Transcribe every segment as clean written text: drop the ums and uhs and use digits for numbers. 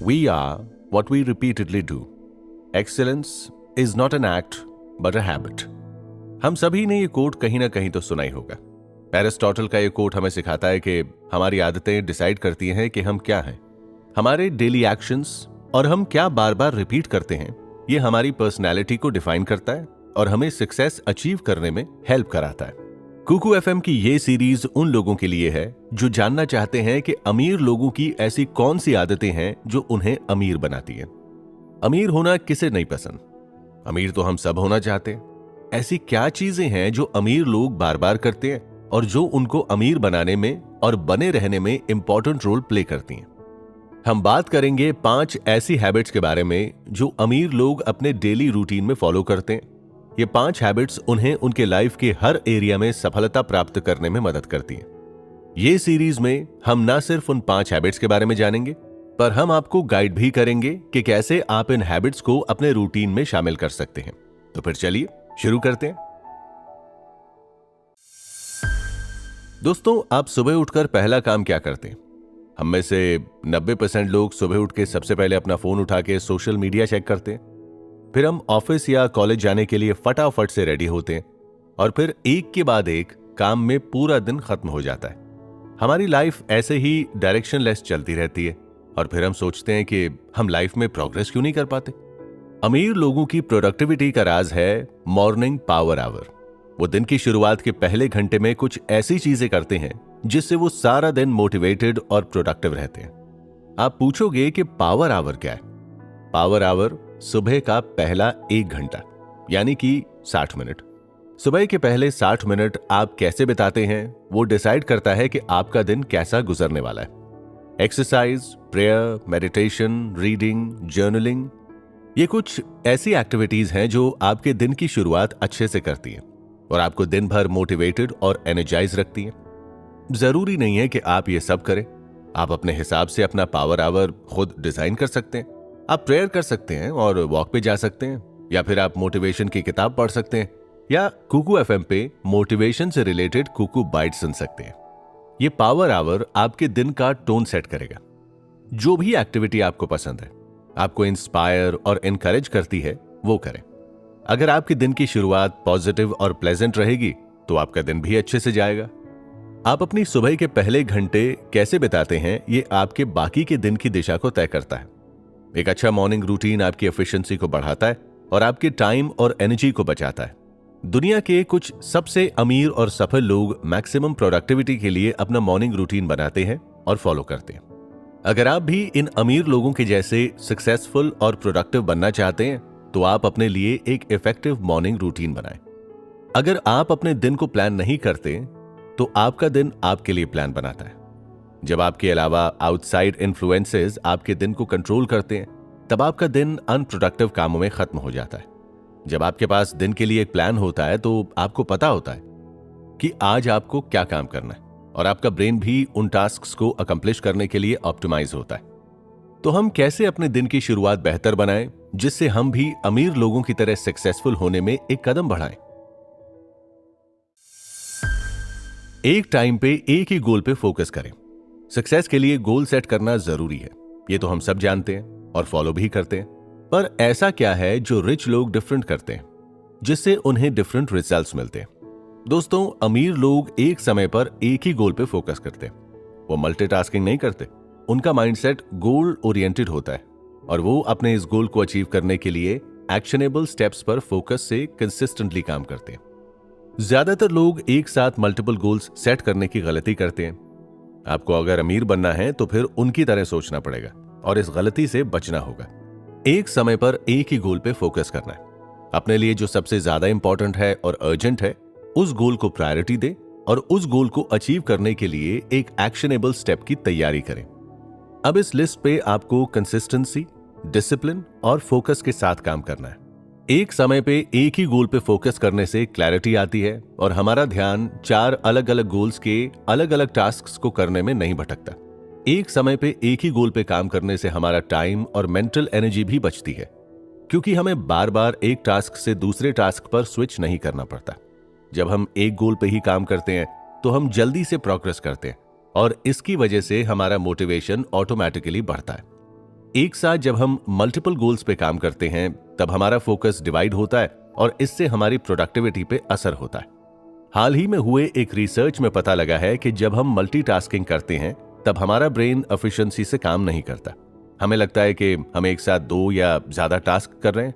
We are what we repeatedly do. Excellence is not an act but a habit. हम सभी ने ये coat कहीं ना कहीं तो सुना ही होगा. एरिस्टोटल का ये कोट हमें सिखाता है कि हमारी आदतें डिसाइड करती हैं कि हम क्या हैं. हमारे डेली एक्शंस और हम क्या बार बार रिपीट करते हैं, ये हमारी पर्सनैलिटी को डिफाइन करता है और हमें सक्सेस अचीव करने में हेल्प कराता है. कुकू एफएम की ये सीरीज उन लोगों के लिए है जो जानना चाहते हैं कि अमीर लोगों की ऐसी कौन सी आदतें हैं जो उन्हें अमीर बनाती हैं. अमीर होना किसे नहीं पसंद? अमीर तो हम सब होना चाहते हैं. ऐसी क्या चीजें हैं जो अमीर लोग बार बार करते हैं और जो उनको अमीर बनाने में और बने रहने में इंपॉर्टेंट रोल प्ले करती हैं? हम बात करेंगे 5 ऐसी हैबिट्स के बारे में जो अमीर लोग अपने डेली रूटीन में फॉलो करते हैं. ये 5 हैबिट्स उन्हें उनके लाइफ के हर एरिया में सफलता प्राप्त करने में मदद करती हैं. ये सीरीज में हम ना सिर्फ उन 5 हैबिट्स के बारे में जानेंगे, पर हम आपको गाइड भी करेंगे कि कैसे आप इन हैबिट्स को अपने रूटीन में शामिल कर सकते हैं. तो फिर चलिए शुरू करते हैं. दोस्तों, आप सुबह उठकर पहला काम क्या करते हैं? हम में से 90% लोग सुबह उठ के सबसे पहले अपना फोन उठा के सोशल मीडिया चेक करते हैं. फिर हम ऑफिस या कॉलेज जाने के लिए फटाफट से रेडी होते हैं और फिर एक के बाद एक काम में पूरा दिन खत्म हो जाता है. हमारी लाइफ ऐसे ही डायरेक्शनलेस चलती रहती है और फिर हम सोचते हैं कि हम लाइफ में प्रोग्रेस क्यों नहीं कर पाते. अमीर लोगों की प्रोडक्टिविटी का राज है मॉर्निंग पावर आवर. वो दिन की शुरुआत के पहले घंटे में कुछ ऐसी चीजें करते हैं जिससे वो सारा दिन मोटिवेटेड और प्रोडक्टिव रहते हैं. आप पूछोगे कि पावर आवर क्या है? पावर आवर सुबह का पहला 1 घंटा यानी कि 60 मिनट. सुबह के पहले 60 मिनट आप कैसे बिताते हैं वो डिसाइड करता है कि आपका दिन कैसा गुजरने वाला है. Exercise, prayer, meditation, reading, journaling, ये कुछ ऐसी एक्टिविटीज हैं जो आपके दिन की शुरुआत अच्छे से करती हैं और आपको दिन भर मोटिवेटेड और एनर्जाइज रखती हैं. जरूरी नहीं है कि आप ये सब करें. आप अपने हिसाब से अपना पावर आवर खुद डिजाइन कर सकते हैं. आप प्रेयर कर सकते हैं और वॉक पे जा सकते हैं, या फिर आप मोटिवेशन की किताब पढ़ सकते हैं, या कुकू एफएम पे मोटिवेशन से रिलेटेड कुकू बाइट सुन सकते हैं. ये पावर आवर आपके दिन का टोन सेट करेगा. जो भी एक्टिविटी आपको पसंद है, आपको इंस्पायर और एनकरेज करती है, वो करें. अगर आपके दिन की शुरुआत पॉजिटिव और प्लेजेंट रहेगी तो आपका दिन भी अच्छे से जाएगा. आप अपनी सुबह के पहले घंटे कैसे बिताते हैं, ये आपके बाकी के दिन की दिशा को तय करता है. एक अच्छा मॉर्निंग रूटीन आपकी एफिशिएंसी को बढ़ाता है और आपके टाइम और एनर्जी को बचाता है. दुनिया के कुछ सबसे अमीर और सफल लोग मैक्सिमम प्रोडक्टिविटी के लिए अपना मॉर्निंग रूटीन बनाते हैं और फॉलो करते हैं. अगर आप भी इन अमीर लोगों के जैसे सक्सेसफुल और प्रोडक्टिव बनना चाहते हैं तो आप अपने लिए एक इफेक्टिव मॉर्निंग रूटीन बनाएं. अगर आप अपने दिन को प्लान नहीं करते तो आपका दिन आपके लिए प्लान बनाता है. जब आपके अलावा आउटसाइड इन्फ्लुएंसेस आपके दिन को कंट्रोल करते हैं, तब आपका दिन अनप्रोडक्टिव कामों में खत्म हो जाता है. जब आपके पास दिन के लिए एक प्लान होता है तो आपको पता होता है कि आज आपको क्या काम करना है और आपका ब्रेन भी उन टास्क्स को अकम्प्लिश करने के लिए ऑप्टिमाइज होता है. तो हम कैसे अपने दिन की शुरुआत बेहतर बनाएं जिससे हम भी अमीर लोगों की तरह सक्सेसफुल होने में एक कदम बढ़ाएं? एक टाइम पे एक ही गोल पे फोकस करें. सक्सेस के लिए गोल सेट करना जरूरी है, ये तो हम सब जानते हैं और फॉलो भी करते हैं. पर ऐसा क्या है जो रिच लोग डिफरेंट करते हैं जिससे उन्हें डिफरेंट रिजल्ट्स मिलते हैं? दोस्तों, अमीर लोग एक समय पर एक ही गोल पे फोकस करते हैं. वो मल्टीटास्किंग नहीं करते. उनका माइंडसेट गोल ओरिएंटेड होता है और वो अपने इस गोल को अचीव करने के लिए एक्शनेबल स्टेप्स पर फोकस से कंसिस्टेंटली काम करते हैं. ज्यादातर लोग एक साथ मल्टीपल गोल्स सेट करने की गलती करते हैं. आपको अगर अमीर बनना है तो फिर उनकी तरह सोचना पड़ेगा और इस गलती से बचना होगा. एक समय पर एक ही गोल पे फोकस करना है. अपने लिए जो सबसे ज्यादा इंपॉर्टेंट है और अर्जेंट है, उस गोल को प्रायोरिटी दे और उस गोल को अचीव करने के लिए एक एक्शनेबल स्टेप की तैयारी करें. अब इस लिस्ट पे आपको कंसिस्टेंसी, डिसिप्लिन और फोकस के साथ काम करना है. एक समय पे एक ही गोल पे फोकस करने से क्लैरिटी आती है और हमारा ध्यान 4 अलग अलग गोल्स के अलग अलग टास्क्स को करने में नहीं भटकता. एक समय पे एक ही गोल पे काम करने से हमारा टाइम और मेंटल एनर्जी भी बचती है, क्योंकि हमें बार बार एक टास्क से दूसरे टास्क पर स्विच नहीं करना पड़ता. जब हम एक गोल पे ही काम करते हैं तो हम जल्दी से प्रोग्रेस करते हैं और इसकी वजह से हमारा मोटिवेशन ऑटोमेटिकली बढ़ता है. एक साथ जब हम मल्टीपल गोल्स पे काम करते हैं तब हमारा फोकस डिवाइड होता है और इससे हमारी प्रोडक्टिविटी पे असर होता है। हाल ही में हुए एक रिसर्च में पता लगा है कि जब हम मल्टीटास्किंग करते हैं तब हमारा ब्रेन एफिशिएंसी से काम नहीं करता। हमें लगता है कि हम एक साथ 2 या ज्यादा टास्क कर रहे हैं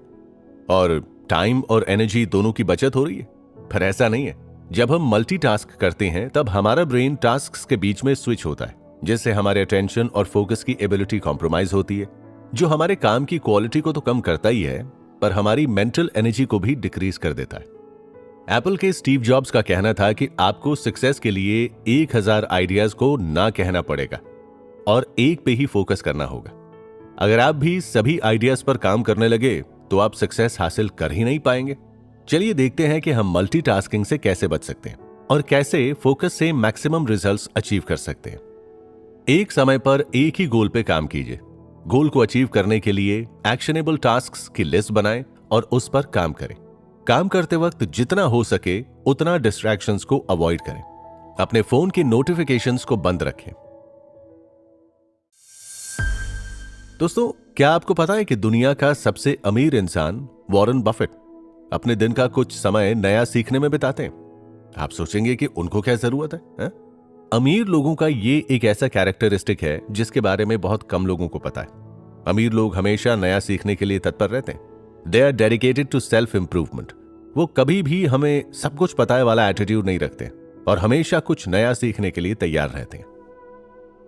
और टाइम और एनर्जी दोनों की बचत हो रही है, पर ऐसा नहीं है। जब हम मल्टीटास्क करते हैं तब हमारा ब्रेन टास्क्स के बीच में स्विच होता है, जिससे हमारे अटेंशन और फोकस की एबिलिटी कॉम्प्रोमाइज होती है, जो हमारे काम की क्वालिटी को तो कम करता ही है पर हमारी मेंटल एनर्जी को भी डिक्रीज कर देता है। एप्पल के स्टीव जॉब्स का कहना था कि आपको सक्सेस के लिए 1000 आइडियाज को ना कहना पड़ेगा और एक पे ही फोकस करना होगा। अगर आप भी सभी आइडियाज पर काम करने लगे तो आप सक्सेस हासिल कर ही नहीं पाएंगे। चलिए देखते हैं कि हम मल्टीटास्किंग से कैसे बच सकते हैं और कैसे फोकस से मैक्सिमम रिजल्ट्स अचीव कर सकते हैं। एक समय पर एक ही गोल पे काम कीजिए। गोल को अचीव करने के लिए एक्शनेबल टास्क्स की लिस्ट बनाएं और उस पर काम करें। काम करते वक्त जितना हो सके उतना डिस्ट्रैक्शंस को अवॉइड करें। अपने फोन की नोटिफिकेशंस को बंद रखें। दोस्तों, क्या आपको पता है कि दुनिया का सबसे अमीर इंसान वॉरेन बफेट अपने दिन का कुछ समय नया सीखने में बिताते हैं? आप सोचेंगे कि उनको क्या जरूरत है? अमीर लोगों का ये एक ऐसा कैरेक्टरिस्टिक है जिसके बारे में बहुत कम लोगों को पता है। अमीर लोग हमेशा नया सीखने के लिए तत्पर रहते हैं। They are dedicated to self improvement. वो कभी भी हमें सब कुछ पता है वाला एटीट्यूड नहीं रखते और हमेशा कुछ नया सीखने के लिए तैयार रहते हैं।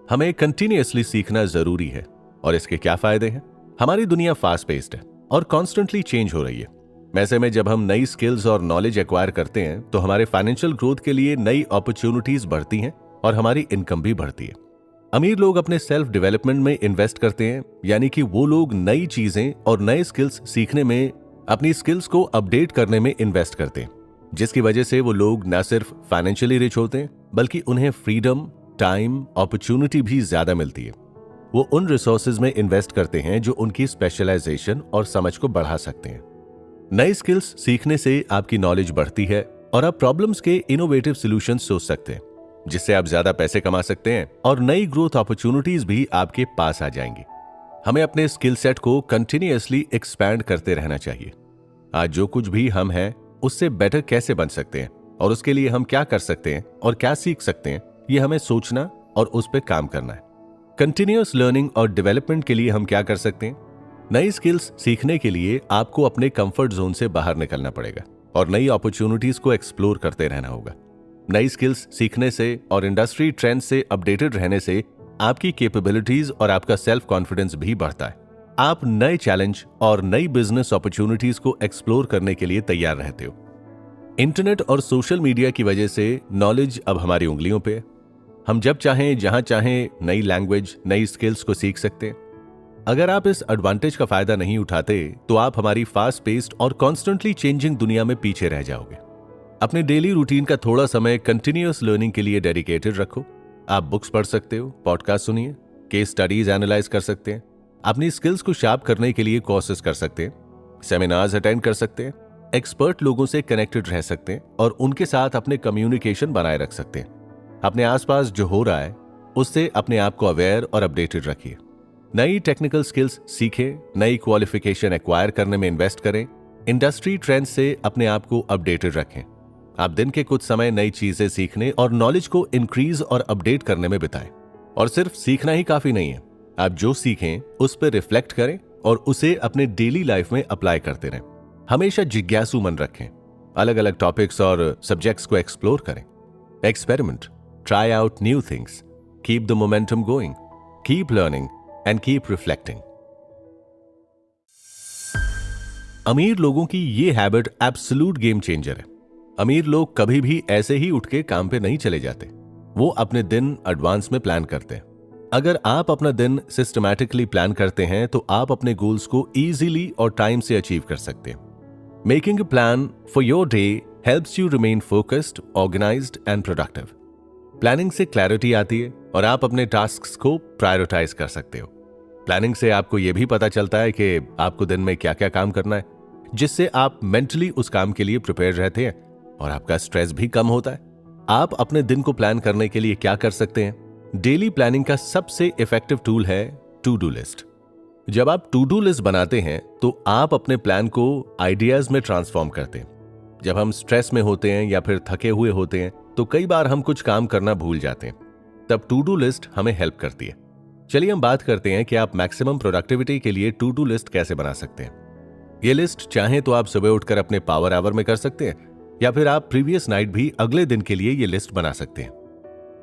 हमें कंटिन्यूअसली सीखना जरूरी है और इसके क्या फायदे हैं? हमारी दुनिया फास्ट पेस्ड है और कॉन्स्टेंटली चेंज हो रही है। ऐसे में जब हम नई स्किल्स और नॉलेज एक्वायर करते हैं तो हमारे फाइनेंशियल ग्रोथ के लिए नई अपॉर्चुनिटीज बढ़ती हैं और हमारी इनकम भी बढ़ती है। अमीर लोग अपने सेल्फ डेवलपमेंट में इन्वेस्ट करते हैं, यानी कि वो लोग नई चीजें और नए स्किल्स सीखने में, अपनी स्किल्स को अपडेट करने में इन्वेस्ट करते हैं, जिसकी वजह से वो लोग न सिर्फ फाइनेंशियली रिच होते हैं बल्कि उन्हें फ्रीडम, टाइम, अपॉर्चुनिटी भी ज्यादा मिलती है। वो उन रिसोर्सेज में इन्वेस्ट करते हैं जो उनकी स्पेशलाइजेशन और समझ को बढ़ा सकते हैं। नए स्किल्स सीखने से आपकी नॉलेज बढ़ती है और आप प्रॉब्लम्स के इनोवेटिव सॉल्यूशंस सोच सकते हैं, जिससे आप ज्यादा पैसे कमा सकते हैं और नई ग्रोथ अपॉर्चुनिटीज भी आपके पास आ जाएंगी। हमें अपने स्किल सेट को कंटिन्यूअसली एक्सपैंड करते रहना चाहिए। आज जो कुछ भी हम हैं उससे बेटर कैसे बन सकते हैं और उसके लिए हम क्या कर सकते हैं और क्या सीख सकते हैं, ये हमें सोचना और उस पर काम करना है। कंटिन्यूअस लर्निंग और डेवलपमेंट के लिए हम क्या कर सकते हैं? नई स्किल्स सीखने के लिए आपको अपने कंफर्ट जोन से बाहर निकलना पड़ेगा और नई अपॉर्चुनिटीज को एक्सप्लोर करते रहना होगा। नई स्किल्स सीखने से और इंडस्ट्री ट्रेंड से अपडेटेड रहने से आपकी कैपेबिलिटीज और आपका सेल्फ कॉन्फिडेंस भी बढ़ता है। आप नए चैलेंज और नई बिजनेस अपॉर्चुनिटीज को एक्सप्लोर करने के लिए तैयार रहते हो। इंटरनेट और सोशल मीडिया की वजह से नॉलेज अब हमारी उंगलियों पे है। हम जब चाहें, जहां चाहें नई लैंग्वेज, नई स्किल्स को सीख सकते हैं। अगर आप इस एडवांटेज का फायदा नहीं उठाते तो आप हमारी फास्ट पेस्ड और कॉन्स्टेंटली चेंजिंग दुनिया में पीछे रह जाओगे। अपने डेली रूटीन का थोड़ा समय कंटिन्यूअस लर्निंग के लिए डेडिकेटेड रखो। आप बुक्स पढ़ सकते हो, पॉडकास्ट सुनिए, केस स्टडीज एनालाइज कर सकते हैं, अपनी स्किल्स को शार्प करने के लिए कोर्सेज कर सकते हैं, सेमिनार्स अटेंड कर सकते हैं, एक्सपर्ट लोगों से कनेक्टेड रह सकते हैं और उनके साथ अपने कम्युनिकेशन बनाए रख सकते हैं। अपने आसपास जो हो रहा है उससे अपने आप को अवेयर और अपडेटेड रखिए। नई टेक्निकल स्किल्स सीखें, नई क्वालिफिकेशन एक्वायर करने में इन्वेस्ट करें, इंडस्ट्री ट्रेंड से अपने आप को अपडेटेड रखें। आप दिन के कुछ समय नई चीजें सीखने और नॉलेज को इंक्रीज और अपडेट करने में बिताएं। और सिर्फ सीखना ही काफी नहीं है, आप जो सीखें उस पर रिफ्लेक्ट करें और उसे अपने डेली लाइफ में अप्लाई करते रहें। हमेशा जिज्ञासु मन रखें, अलग अलग टॉपिक्स और सब्जेक्ट्स को एक्सप्लोर करें, experiment, try out new things, keep the momentum going, keep learning and keep reflecting. अमीर लोगों की ये हैबिट एब्सोल्यूट गेम चेंजर है। अमीर लोग कभी भी ऐसे ही उठ के काम पे नहीं चले जाते, वो अपने दिन एडवांस में प्लान करते हैं। अगर आप अपना दिन सिस्टमैटिकली प्लान करते हैं तो आप अपने गोल्स को इजीली और टाइम से अचीव कर सकते हैं। Making a plan for your day helps you remain focused, organised and productive. Planning से क्लैरिटी आती है और आप अपने टास्क्स को प्रायोरिटाइज कर सकते हो। प्लानिंग से आपको यह भी पता चलता है कि आपको दिन में क्या क्या काम करना है, जिससे आप मेंटली उस काम के लिए प्रिपेयर रहते हैं और आपका स्ट्रेस भी कम होता है। आप अपने दिन को प्लान करने के लिए क्या कर सकते हैं? डेली प्लानिंग का सबसे इफेक्टिव टूल है टू डू लिस्ट। जब आप टू डू लिस्ट बनाते हैं तो आप अपने प्लान को आइडियाज में ट्रांसफॉर्म करते हैं। जब हम स्ट्रेस में होते हैं या फिर थके हुए होते हैं तो कई बार हम कुछ काम करना भूल जाते हैं, तब टू डू लिस्ट हमें हेल्प करती है। चलिए हम बात करते हैं कि आप मैक्सिमम प्रोडक्टिविटी के लिए टू डू लिस्ट कैसे बना सकते हैं। ये लिस्ट चाहे तो आप सुबह उठकर अपने पावर आवर में कर सकते हैं या फिर आप प्रीवियस नाइट भी अगले दिन के लिए ये लिस्ट बना सकते हैं।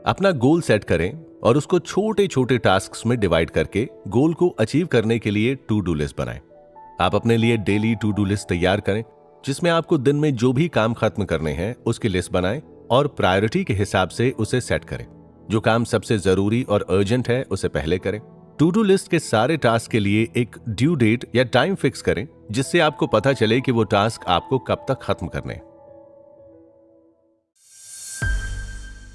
अपना गोल सेट करें और उसको छोटे छोटे टास्क्स में डिवाइड करके गोल को अचीव करने के लिए टू डू लिस्ट बनाएं। आप अपने लिए डेली टू डू लिस्ट तैयार करें जिसमें आपको दिन में जो भी काम खत्म करने हैं उसकी लिस्ट बनाएं और प्रायोरिटी के हिसाब से उसे सेट करें। जो काम सबसे जरूरी और अर्जेंट है उसे पहले करें। टू डू लिस्ट के सारे टास्क के लिए एक ड्यू डेट या टाइम फिक्स करें जिससे आपको पता चले कि वो टास्क आपको कब तक खत्म करने हैं।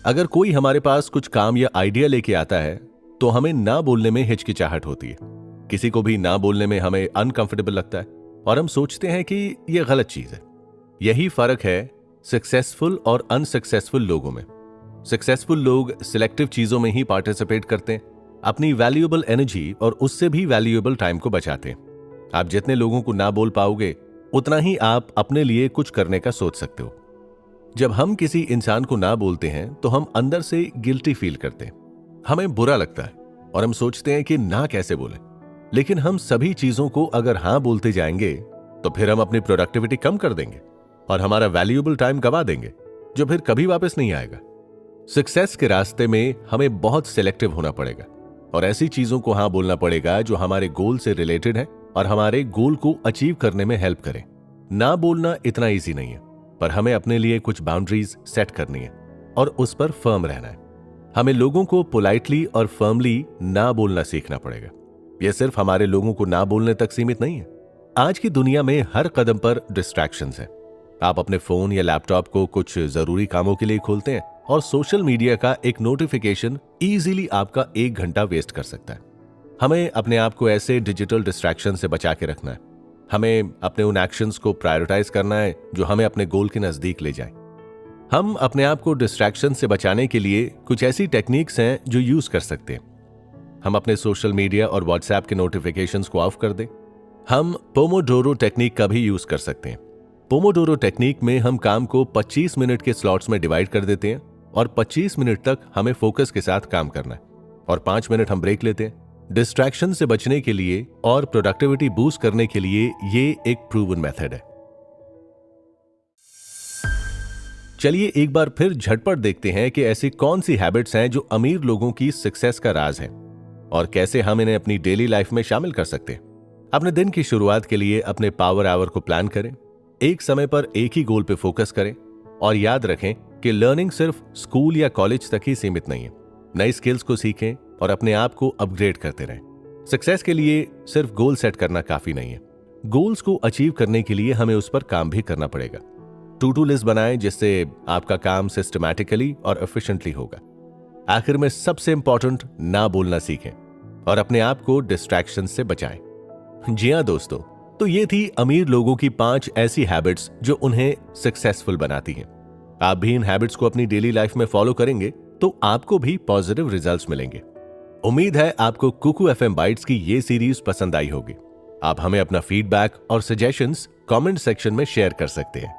अगर कोई हमारे पास कुछ काम या आइडिया लेके आता है तो हमें ना बोलने में हिचकिचाहट होती है। किसी को भी ना बोलने में हमें अनकंफर्टेबल लगता है और हम सोचते हैं कि यह गलत चीज है। यही फर्क है सक्सेसफुल और अनसक्सेसफुल लोगों में। सक्सेसफुल लोग सिलेक्टिव चीजों में ही पार्टिसिपेट करते हैं, अपनी वैल्यूएबल एनर्जी और उससे भी वैल्यूएबल टाइम को बचाते हैं। आप जितने लोगों को ना बोल पाओगे उतना ही आप अपने लिए कुछ करने का सोच सकते हो। जब हम किसी इंसान को ना बोलते हैं तो हम अंदर से गिल्टी फील करते हैं, हमें बुरा लगता है और हम सोचते हैं कि ना कैसे बोलें। लेकिन हम सभी चीजों को अगर हाँ बोलते जाएंगे तो फिर हम अपनी प्रोडक्टिविटी कम कर देंगे और हमारा वैल्यूएबल टाइम गवा देंगे जो फिर कभी वापस नहीं आएगा। सक्सेस के रास्ते में हमें बहुत सिलेक्टिव होना पड़ेगा और ऐसी चीजों को हाँ बोलना पड़ेगा जो हमारे गोल से रिलेटेड है और हमारे गोल को अचीव करने में हेल्प करें। ना बोलना इतना ईजी नहीं है, पर हमें अपने लिए कुछ बाउंड्रीज सेट करनी है और उस पर फर्म रहना है। हमें लोगों को पोलाइटली और फर्मली ना बोलना सीखना पड़ेगा। यह सिर्फ हमारे लोगों को ना बोलने तक सीमित नहीं है। आज की दुनिया में हर कदम पर डिस्ट्रैक्शंस हैं। आप अपने फोन या लैपटॉप को कुछ जरूरी कामों के लिए खोलते हैं और सोशल मीडिया का एक नोटिफिकेशन इजीली आपका 1 घंटा वेस्ट कर सकता है। हमें अपने आप को ऐसे डिजिटल डिस्ट्रैक्शन से बचा के रखना है। हमें अपने उन एक्शंस को प्रायोरिटाइज करना है जो हमें अपने गोल के नजदीक ले जाएं। हम अपने आप को डिस्ट्रैक्शन से बचाने के लिए कुछ ऐसी टेक्निक्स हैं जो यूज कर सकते हैं। हम अपने सोशल मीडिया और व्हाट्सएप के नोटिफिकेशंस को ऑफ कर दें। हम पोमोडोरो टेक्निक का भी यूज कर सकते हैं। पोमोडोरो टेक्निक में हम काम को 25 मिनट के स्लॉट्स में डिवाइड कर देते हैं और 25 मिनट तक हमें फोकस के साथ काम करना है और 5 मिनट हम ब्रेक लेते हैं। डिस्ट्रैक्शन से बचने के लिए और प्रोडक्टिविटी बूस्ट करने के लिए ये एक प्रूवन मेथड है। चलिए एक बार फिर झटपट देखते हैं कि ऐसी कौन सी हैबिट्स हैं जो अमीर लोगों की सक्सेस का राज है और कैसे हम इन्हें अपनी डेली लाइफ में शामिल कर सकते हैं। अपने दिन की शुरुआत के लिए अपने पावर आवर को प्लान करें, एक समय पर एक ही गोल पे फोकस करें और याद रखें कि लर्निंग सिर्फ स्कूल या कॉलेज तक ही सीमित नहीं है। नई स्किल्स को सीखें और अपने आप को अपग्रेड करते रहें। सक्सेस के लिए सिर्फ गोल सेट करना काफी नहीं है। गोल्स को अचीव करने के लिए हमें उस पर काम भी करना पड़ेगा। टू डू लिस्ट बनाएं जिससे आपका काम सिस्टमैटिकली और एफिशिएंटली होगा। आखिर में सबसे इंपॉर्टेंट, ना बोलना सीखें और अपने आप को डिस्ट्रैक्शन से बचाएं। जी हां दोस्तों, तो ये थी अमीर लोगों की 5 ऐसी हैबिट्स जो उन्हें सक्सेसफुल बनाती हैं। आप भी इन हैबिट्स को अपनी डेली लाइफ में फॉलो करेंगे तो आपको भी पॉजिटिव रिजल्ट्स मिलेंगे। उम्मीद है आपको कुकू एफएम बाइट्स की ये सीरीज पसंद आई होगी। आप हमें अपना फीडबैक और सजेशंस कमेंट सेक्शन में शेयर कर सकते हैं।